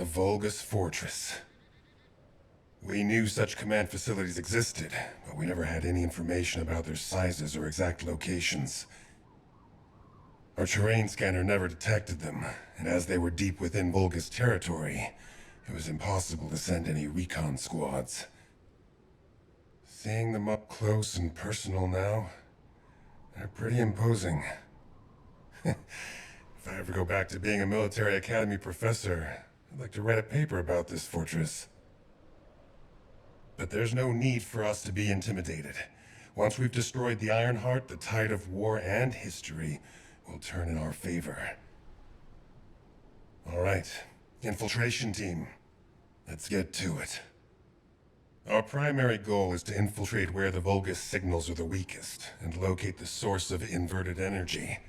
the Vulgus Fortress. We knew such command facilities existed, but we never had any information about their sizes or exact locations. Our terrain scanner never detected them, and as they were deep within Vulgus territory, it was impossible to send any recon squads. Seeing them up close and personal now, they're pretty imposing. If I ever go back to being a military academy professor, I'd like to write a paper about this fortress. But there's no need for us to be intimidated. Once we've destroyed the Ironheart, the tide of war and history will turn in our favor. All right, infiltration team. Let's get to it. Our primary goal is to infiltrate where the Vulgus signals are the weakest, and locate the source of inverted energy.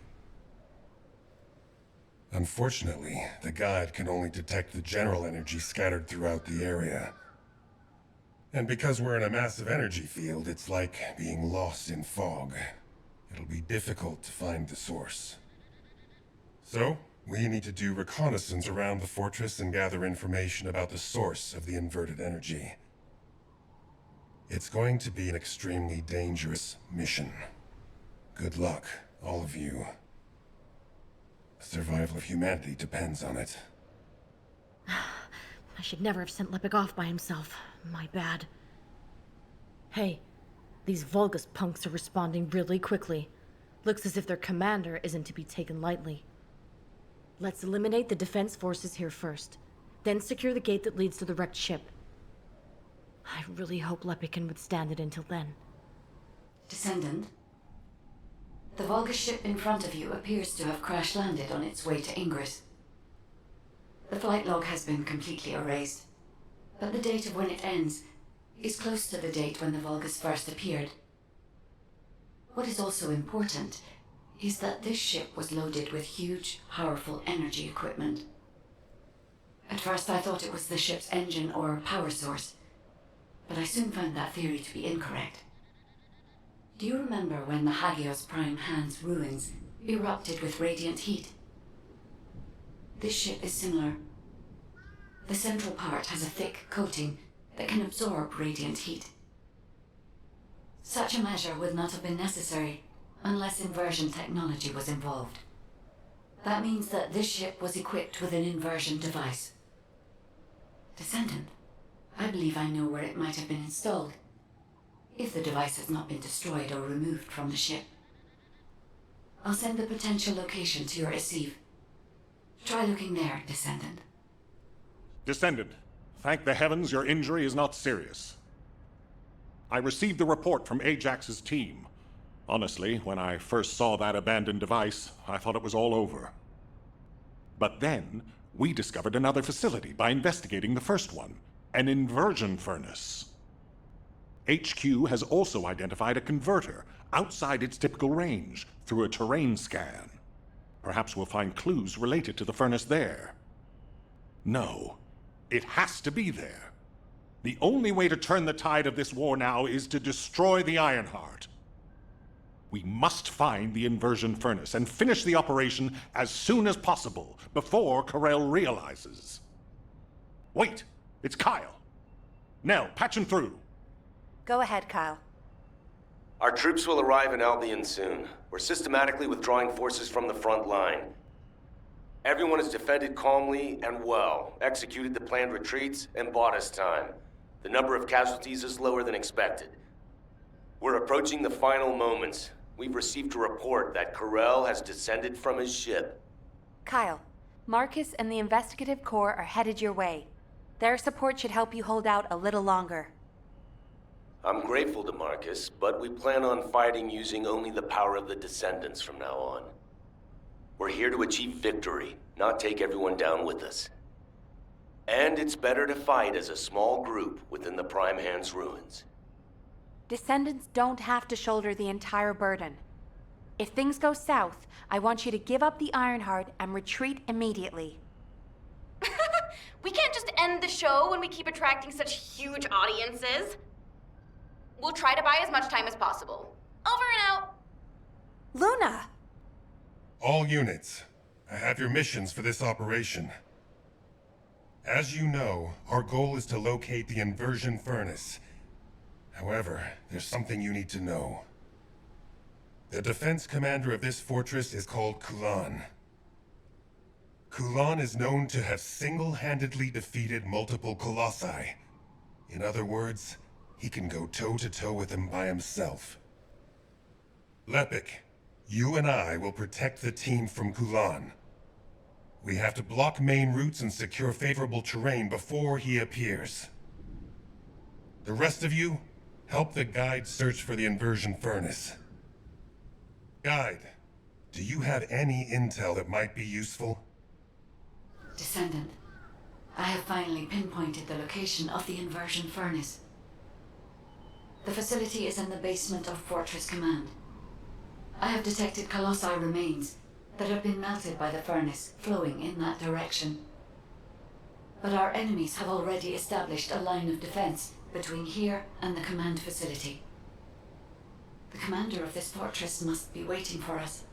Unfortunately, the guide can only detect the general energy scattered throughout the area. And because we're in a massive energy field, it's like being lost in fog. It'll be difficult to find the source. So, we need to do reconnaissance around the fortress and gather information about the source of the inverted energy. It's going to be an extremely dangerous mission. Good luck, all of you. The survival of humanity depends on it. I should never have sent Lepik off by himself. My bad. Hey, these Vulgus punks are responding really quickly. Looks as if their commander isn't to be taken lightly. Let's eliminate the defense forces here first, then secure the gate that leads to the wrecked ship. I really hope Lepik can withstand it until then. Descendant, the Vulgus ship in front of you appears to have crash-landed on its way to Ingress. The flight log has been completely erased, but the date of when it ends is close to the date when the Vulgus first appeared. What is also important is that this ship was loaded with huge, powerful energy equipment. At first I thought it was the ship's engine or power source, but I soon found that theory to be incorrect. Do you remember when the Hagios Prime Hand's ruins erupted with radiant heat? This ship is similar. The central part has a thick coating that can absorb radiant heat. Such a measure would not have been necessary unless inversion technology was involved. That means that this ship was equipped with an inversion device. Descendant, I believe I know where it might have been installed, if the device has not been destroyed or removed from the ship. I'll send the potential location to your receive. Try looking there, Descendant. Descendant, thank the heavens your injury is not serious. I received the report from Ajax's team. Honestly, when I first saw that abandoned device, I thought it was all over. But then, we discovered another facility by investigating the first one, an Inversion Furnace. HQ has also identified a converter outside its typical range through a terrain scan. Perhaps we'll find clues related to the furnace there. No, it has to be there. The only way to turn the tide of this war now is to destroy the Ironheart. We must find the Inversion Furnace and finish the operation as soon as possible, before Karel realizes. Wait, it's Kyle. Nell, patch him through. Go ahead, Kyle. Our troops will arrive in Albion soon. We're systematically withdrawing forces from the front line. Everyone has defended calmly and well, executed the planned retreats, and bought us time. The number of casualties is lower than expected. We're approaching the final moments. We've received a report that Karel has descended from his ship. Kyle, Marcus and the Investigative Corps are headed your way. Their support should help you hold out a little longer. I'm grateful to Marcus, but we plan on fighting using only the power of the Descendants from now on. We're here to achieve victory, not take everyone down with us. And it's better to fight as a small group within the Prime Hand's ruins. Descendants don't have to shoulder the entire burden. If things go south, I want you to give up the Ironheart and retreat immediately. We can't just end the show when we keep attracting such huge audiences. We'll try to buy as much time as possible. Over and out. Luna! All units, I have your missions for this operation. As you know, our goal is to locate the Inversion Furnace. However, there's something you need to know. The defense commander of this fortress is called Kulan. Kulan is known to have single-handedly defeated multiple Colossi. In other words, he can go toe-to-toe with them by himself. Lepik, you and I will protect the team from Kulan. We have to block main routes and secure favorable terrain before he appears. The rest of you, help the guide search for the Inversion Furnace. Guide, do you have any intel that might be useful? Descendant, I have finally pinpointed the location of the Inversion Furnace. The facility is in the basement of Fortress Command. I have detected Colossi remains that have been melted by the furnace flowing in that direction. But our enemies have already established a line of defense between here and the command facility. The commander of this fortress must be waiting for us.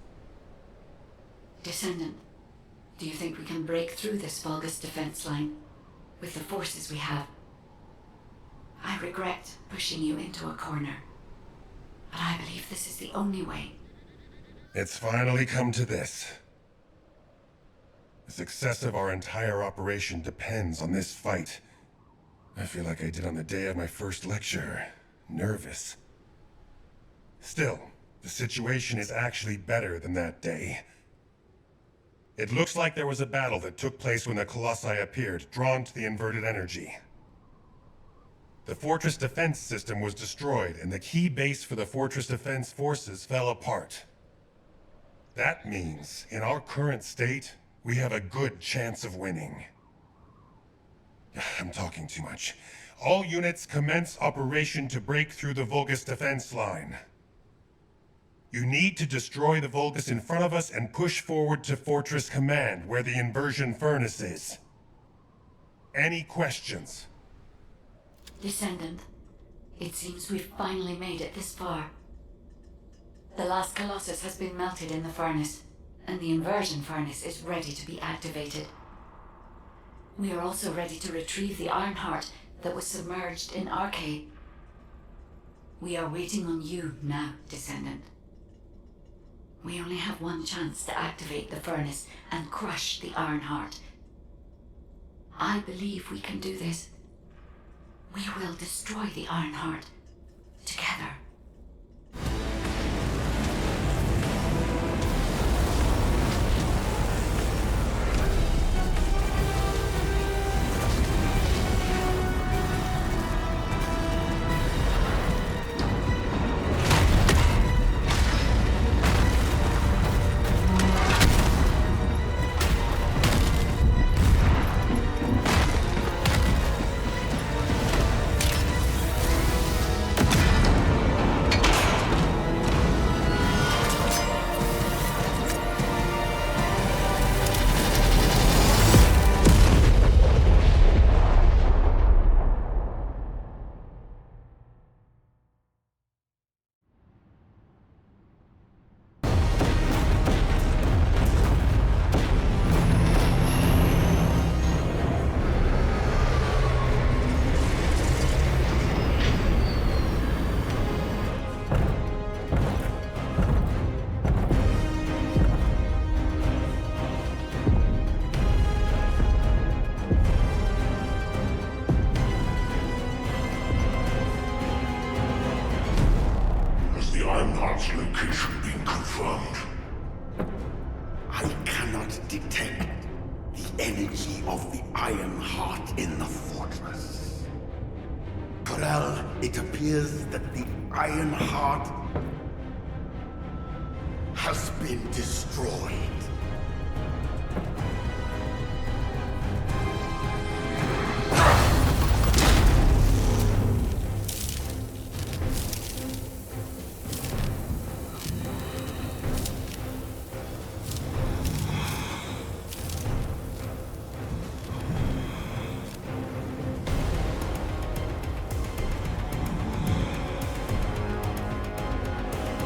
Descendant, do you think we can break through this Vulgus defense line with the forces we have? I regret pushing you into a corner, but I believe this is the only way. It's finally come to this. The success of our entire operation depends on this fight. I feel like I did on the day of my first lecture. Nervous. Still, the situation is actually better than that day. It looks like there was a battle that took place when the Colossi appeared, drawn to the inverted energy. The fortress defense system was destroyed, and the key base for the fortress defense forces fell apart. That means, in our current state, we have a good chance of winning. I'm talking too much. All units commence operation to break through the Vulgus defense line. You need to destroy the Vulgus in front of us and push forward to Fortress Command, where the Inversion Furnace is. Any questions? Descendant, it seems we've finally made it this far. The last Colossus has been melted in the furnace, and the Inversion Furnace is ready to be activated. We are also ready to retrieve the Ironheart that was submerged in Arcade. We are waiting on you now, Descendant. We only have one chance to activate the furnace and crush the Ironheart. I believe we can do this. We will destroy the Ironheart together. Location being confirmed. I cannot detect the energy of the Ironheart in the fortress. Karel, it appears that the Ironheart has been destroyed.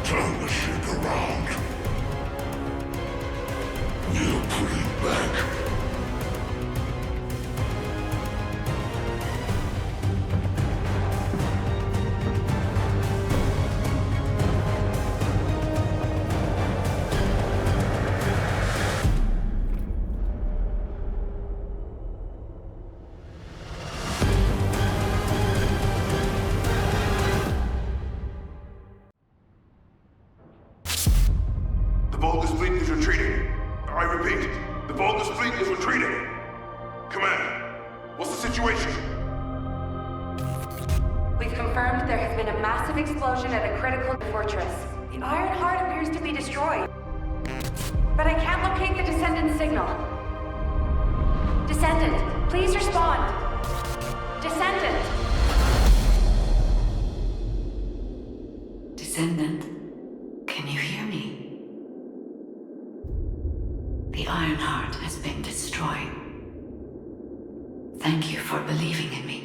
Turn the ship around. What's the situation? We've confirmed there has been a massive explosion at a critical fortress. The Ironheart appears to be destroyed. But I can't locate the Descendant signal. Descendant, please respond. Descendant! Descendant, can you hear me? The Ironheart has been destroyed. Thank you for believing in me.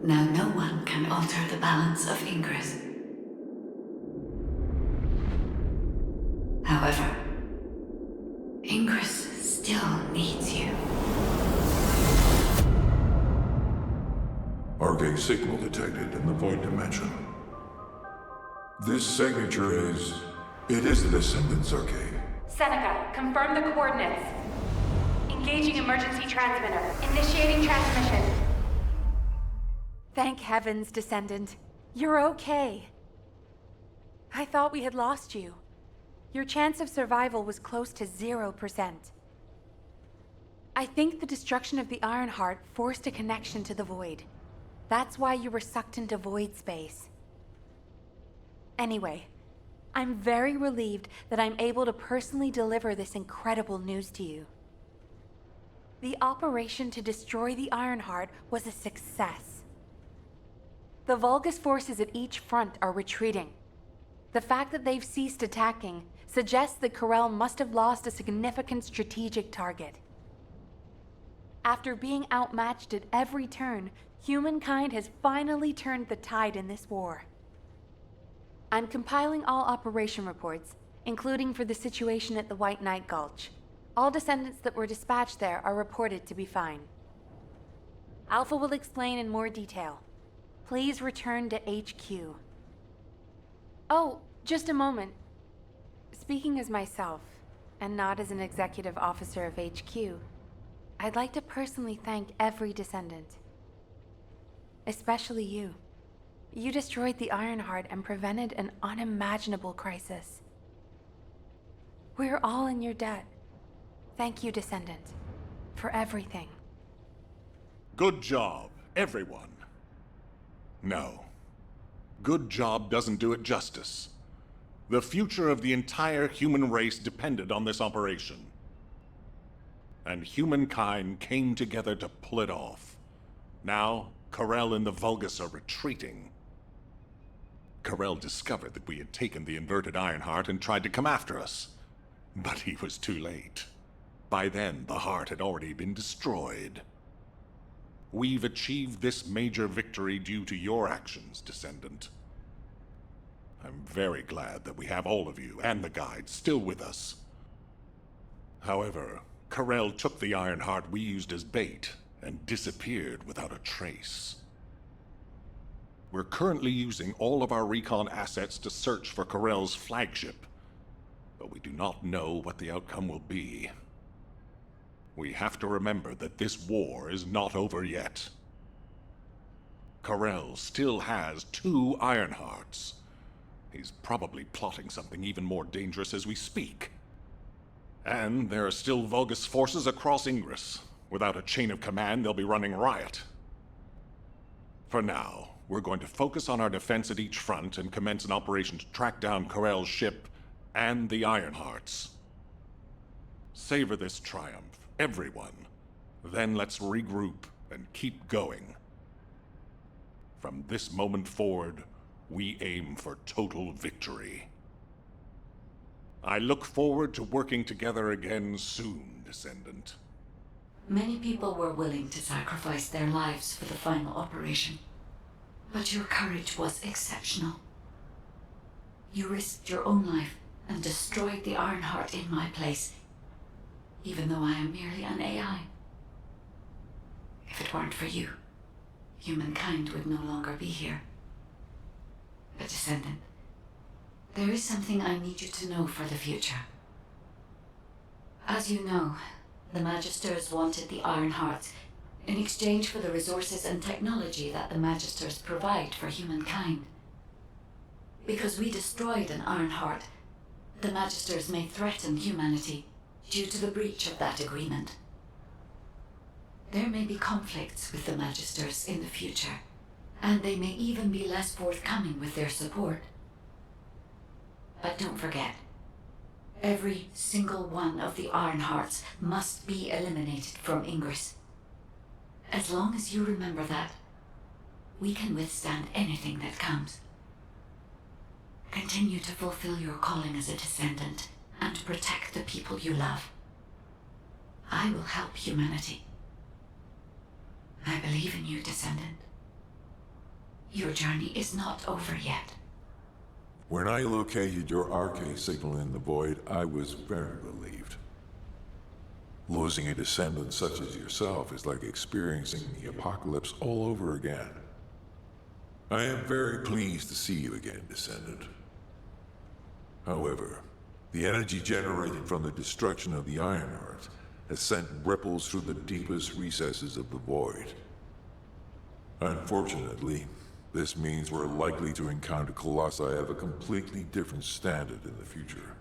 Now no one can alter the balance of Ingress. However, Ingress still needs you. Arcane signal detected in the void dimension. This signature is... it is the Descendant's arcane. Seneca, confirm the coordinates. Engaging emergency transmitter. Initiating transmission. Thank heavens, Descendant. You're okay. I thought we had lost you. Your chance of survival was close to 0%. I think the destruction of the Ironheart forced a connection to the void. That's why you were sucked into void space. Anyway, I'm very relieved that I'm able to personally deliver this incredible news to you. The operation to destroy the Ironheart was a success. The Vulgus forces at each front are retreating. The fact that they've ceased attacking suggests that Karel must have lost a significant strategic target. After being outmatched at every turn, humankind has finally turned the tide in this war. I'm compiling all operation reports, including for the situation at the White-night Gulch. All Descendants that were dispatched there are reported to be fine. Alpha will explain in more detail. Please return to HQ. Oh, just a moment. Speaking as myself, and not as an executive officer of HQ, I'd like to personally thank every Descendant. Especially you. You destroyed the Ironheart and prevented an unimaginable crisis. We're all in your debt. Thank you, Descendant, for everything. Good job, everyone. No. Good job doesn't do it justice. The future of the entire human race depended on this operation. And humankind came together to pull it off. Now, Karel and the Vulgus are retreating. Karel discovered that we had taken the inverted Ironheart and tried to come after us. But he was too late. By then, the heart had already been destroyed. We've achieved this major victory due to your actions, Descendant. I'm very glad that we have all of you and the guides still with us. However, Karel took the Ironheart we used as bait and disappeared without a trace. We're currently using all of our recon assets to search for Karel's flagship, but we do not know what the outcome will be. We have to remember that this war is not over yet. Karel still has 2 Ironhearts. He's probably plotting something even more dangerous as we speak. And there are still Vulgus forces across Ingress. Without a chain of command, they'll be running riot. For now, we're going to focus on our defense at each front and commence an operation to track down Karel's ship and the Ironhearts. Savor this triumph, everyone. Then let's regroup and keep going. From this moment forward, we aim for total victory. I look forward to working together again soon, Descendant. Many people were willing to sacrifice their lives for the final operation. But your courage was exceptional. You risked your own life and destroyed the Ironheart in my place, even though I am merely an AI. If it weren't for you, humankind would no longer be here. But Descendant, there is something I need you to know for the future. As you know, the Magisters wanted the Ironheart in exchange for the resources and technology that the Magisters provide for humankind. Because we destroyed an Ironheart, the Magisters may threaten humanity due to the breach of that agreement. There may be conflicts with the Magisters in the future, and they may even be less forthcoming with their support. But don't forget, every single one of the Ironhearts must be eliminated from Ingress. As long as you remember that, we can withstand anything that comes. Continue to fulfill your calling as a Descendant and protect the people you love. I will help humanity. I believe in you, Descendant. Your journey is not over yet. When I located your arcade signal in the void, I was very relieved. Losing a descendant such as yourself is like experiencing the apocalypse all over again. I am very pleased to see you again, Descendant. However, the energy generated from the destruction of the Ironheart has sent ripples through the deepest recesses of the void. Unfortunately, this means we're likely to encounter Colossi of a completely different standard in the future.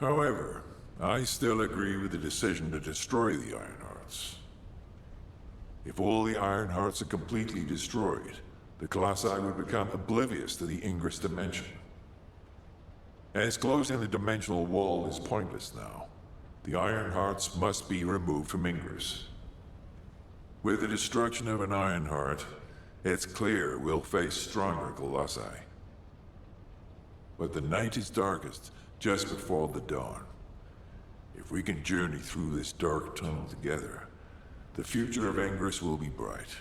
However, I still agree with the decision to destroy the Ironhearts. If all the Ironhearts are completely destroyed, the Colossi would become oblivious to the Ingress dimension. As closing the dimensional wall is pointless now, the Ironhearts must be removed from Ingress. With the destruction of an Ironheart, it's clear we'll face stronger Colossi. But the night is darkest just before the dawn. If we can journey through this dark tunnel together, the future of Ingress will be bright.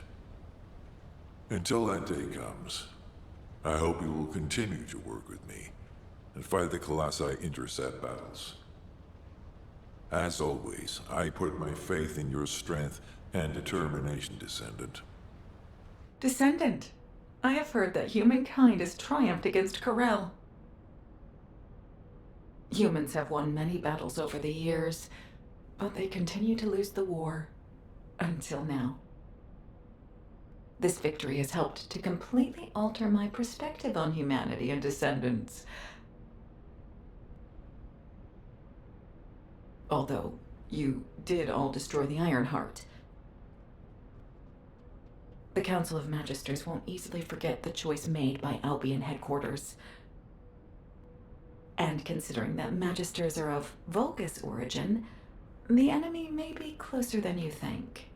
Until that day comes, I hope you will continue to work with me and fight the Colossi intercept battles. As always, I put my faith in your strength and determination, Descendant. Descendant, I have heard that humankind has triumphed against Karel. Humans have won many battles over the years, but they continue to lose the war. Until now. This victory has helped to completely alter my perspective on humanity and Descendants. Although, you did all destroy the Ironheart. The Council of Magisters won't easily forget the choice made by Albion headquarters. And considering that Magisters are of Vulgus origin, the enemy may be closer than you think.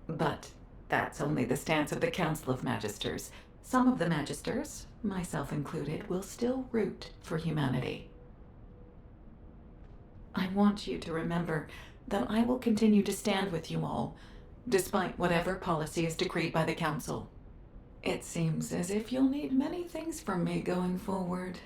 But that's only the stance of the Council of Magisters. Some of the Magisters, myself included, will still root for humanity. I want you to remember that I will continue to stand with you all, despite whatever policy is decreed by the Council. It seems as if you'll need many things from me going forward.